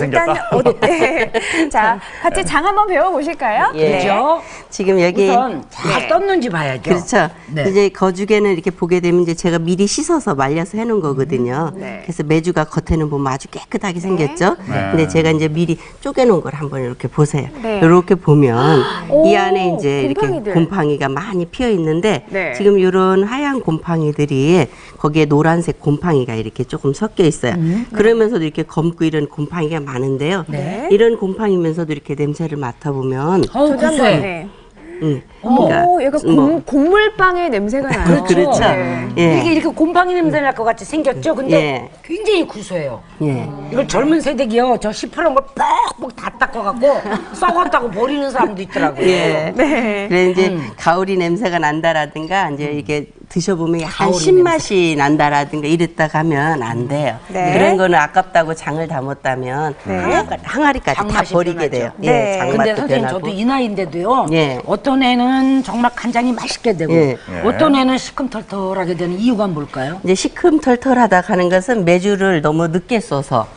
일단 어때? 자, 같이 장 한번 배워보실까요? 예. 그죠? 지금 여기 우선 잘 떴는지 봐야죠. 그렇죠. 네. 이제 거죽에는 이렇게 보게 되면 이제 제가 미리 씻어서 말려서 해놓은 거거든요. 네. 그래서 메주가 겉에는 보면 아주 깨끗하게 생겼죠. 근데 제가 이제 미리 쪼개놓은 걸 한번 이렇게 보세요. 네. 이렇게 보면 오, 이 안에 이제 곰팡이들. 이렇게 곰팡이가 많이 피어 있는데 네. 지금 이런 하얀 곰팡이들이 거기에 노란색 곰팡이가 이렇게 조금 섞여 있어요. 그러면서도 이렇게 검고 이런 곰팡이가 많은데요. 네. 이런 곰팡이면서도 이렇게 냄새를 맡아보면 어우, 저도 한번, 구수해. 네. 그러니까 오, 약간 뭐 곡물빵의 냄새가 나요. 그렇죠. 네. 예. 이렇게 곰팡이 냄새 날 것 같이 생겼죠? 근데 예. 굉장히 구수해요. 예. 이걸 젊은 세대기요. 저 시퍼런 걸 뻑뻑 다 닦아갖고 썩었다고 버리는 사람도 있더라고요. 예. 네. 그래 이제 가오리 냄새가 난다라든가 이제 이게 드셔보면 약간 가오리 신맛이 난다라든가 이랬다 가면 안 돼요. 네. 그런 거는 아깝다고 장을 담았다면 항아리까지 다 장맛이 버리게 변하죠. 돼요. 네. 예, 장맛도 근데 선생님 변하고. 저도 이 나이인데도요. 예. 어떤 애는 정말 간장이 맛있게 되고 예. 어떤 애는 시큼털털하게 되는 이유가 뭘까요? 이제 시큼털털하다 하는 것은 메주를 너무 늦게 써서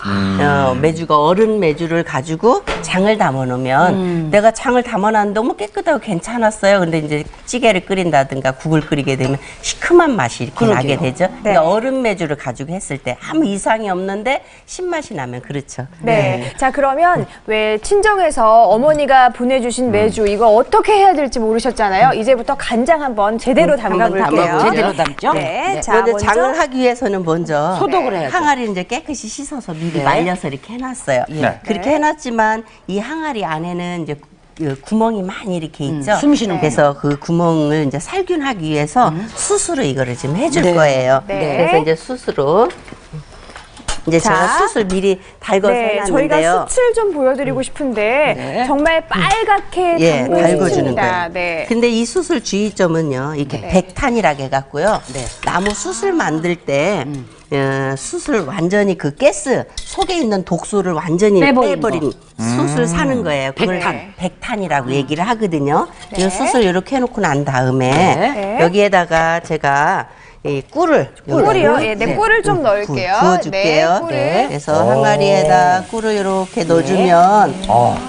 메주가 어른 메주를 가지고 장을 담아놓으면 내가 장을 담아놨는데 너무 깨끗하고 괜찮았어요. 근데 이제 찌개를 끓인다든가 국을 끓이게 되면 시큼한 맛이 이렇게 그러게요. 나게 되죠. 그러니까 어른 메주를 가지고 했을 때 아무 이상이 없는데 신맛이 나면 그렇죠. 네. 자, 그러면 왜 친정에서 어머니가 보내주신 메주 이거 어떻게 해야 될지 모르셨잖아요. 이제부터 간장 한번 제대로 한번 담가볼게요. 담아보죠. 제대로 담죠? 네. 네. 자, 먼저 먼저 장을 하기 위해서는 먼저 소독을 해야죠. 항아리를 이제 깨끗이 씻어서 미리 네. 말려서 이렇게 해놨어요. 네. 그렇게 해놨지만 이 항아리 안에는 이제 그 구멍이 많이 이렇게 있죠. 숨 쉬는 그래서 그 구멍을 이제 살균하기 위해서 숯으로 이거를 지금 해줄 네. 거예요. 네. 그래서 이제 숯으로 이제 자. 제가 숯을 미리 달궈서 네, 해놨는데요. 저희가 숯을 좀 보여드리고 싶은데 네. 정말 빨갛게 예, 담고 달궈주는 싶습니다. 거예요. 네. 근데 이 수술 주의점은요, 이렇게 백탄이라고 해갖고요. 네. 나무 수술 만들 때, 수술 완전히 그 가스 속에 있는 독소를 완전히 빼버린 빼버린 수술 사는 거예요. 그걸 백탄. 백탄이라고 얘기를 하거든요. 이 수술 이렇게 해놓고 난 다음에 네. 여기에다가 제가 이 꿀을 꿀이요? 여기다가 예, 네, 꿀을 좀 넣을게요. 부어줄게요. 네, 꿀을. 그래서 항아리에다 꿀을 이렇게 넣어주면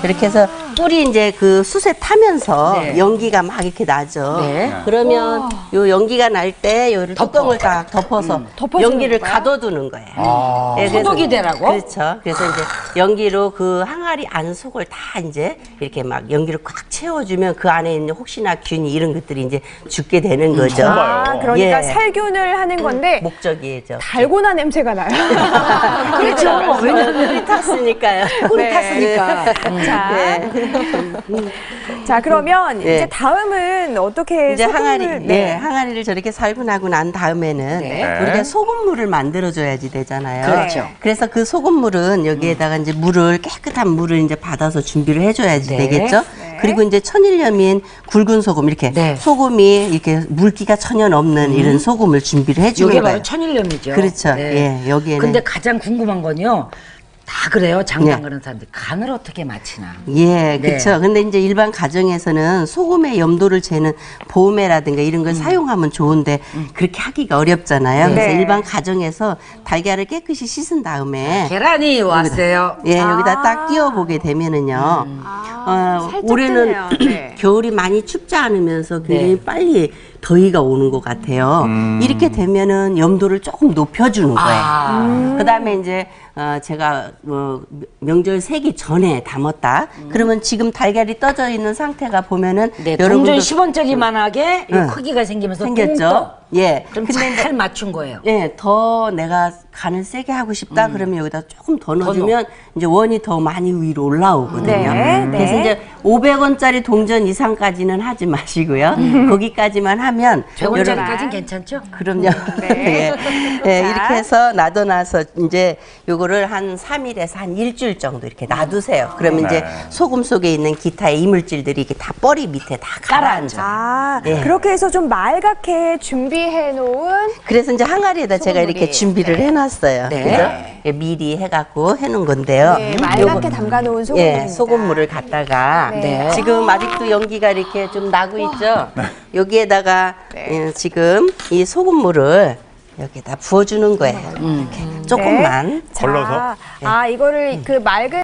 이렇게 해서 꿀이 이제 그 숯에 타면서 네. 연기가 막 이렇게 나죠. 네. 그러면 요 연기가 날 때 요를 뚜껑을 딱 덮어서 덮어주는 연기를 거야? 가둬두는 거예요. 예, 그래서- 소독이 되라고? 그렇죠. 그래서 이제 연기로 그 항아리 안 속을 다 이제 이렇게 막 연기를 꽉 채워주면 그 안에 있는 혹시나 균이 이런 것들이 이제 죽게 되는 거죠. 아, 그러니까 예. 살균을 하는 건데 목적이죠. 달고나 냄새가 나요. 그렇죠. 왜냐면 꿀이 탔으니까요. 꿀이 네. 탔으니까. 자, 네. 자, 그러면 네. 이제 다음은 어떻게 이제 항아리, 소금을- 네. 항아리를 저렇게 살균하고 난 다음에는 네. 우리가 소금물을 만들어줘야지 되잖아요. 그렇죠. 그래서 그 소금물은 여기에다가 이제 물을 깨끗한 물을 이제 받아서 준비를 해줘야지 네. 되겠죠. 그리고 이제 천일염인 굵은 소금 이렇게 네. 소금이 이렇게 물기가 전혀 없는 이런 소금을 준비를 해주는 이게 거예요. 바로 천일염이죠. 네. 그렇죠. 예, 여기에는. 근데 가장 궁금한 건요. 다 그래요. 장 네. 담그는 사람들 간을 어떻게 맞히나. 예, 네. 그렇죠. 근데 이제 일반 가정에서는 소금의 염도를 재는 보메라든가 이런 걸 사용하면 좋은데 그렇게 하기가 어렵잖아요. 그래서 네. 일반 가정에서 달걀을 깨끗이 씻은 다음에 계란이 왔어요. 예, 여기다 딱 띄워보게 되면은요. 살짝 올해는 뜨네요. 네. 겨울이 많이 춥지 않으면서 굉장히 빨리 더위가 오는 것 같아요. 이렇게 되면은 염도를 조금 높여주는 거예요. 그다음에 이제 제가 명절 세기 전에 담았다. 그러면 지금 달걀이 떠져 있는 상태가 보면은 네, 동전 여러분들 10원짜리만하게 응. 크기가 생기면서 생겼죠. 똥떠. 예. 그럼 잘 맞춘 거예요. 예, 더 내가 간을 세게 하고 싶다 그러면 여기다 조금 더 넣어주면 이제 원이 더 많이 위로 올라오거든요. 네, 그래서 네. 이제 500원짜리 동전 이상까지는 하지 마시고요. 거기까지만 하면 100원짜리까지는 괜찮죠? 그럼요. 네. 예, 예, 자. 이렇게 해서 놔둬놔서 이제 요거를 한 3일에서 한 일주일 정도 이렇게 놔두세요. 그러면 이제 소금 속에 있는 기타의 이물질들이 이렇게 다 뻘이 밑에 다 가라앉아. 아, 예. 그렇게 해서 좀 맑게 준비해 놓은 그래서 이제 항아리에다 제가 소금물이. 이렇게 준비를 해놨어요. 네. 그죠? 예, 미리 해갖고 해놓은 건데요. 네, 맑게 담가 놓은 소금입니다. 예, 소금물을 갖다가 네. 지금 아직도 연기가 이렇게 좀 나고 있죠. 여기에다가 네. 지금 이 소금물을 여기다 부어주는 거예요. 이렇게 조금만. 자, 걸러서? 아, 이거를 그 맑은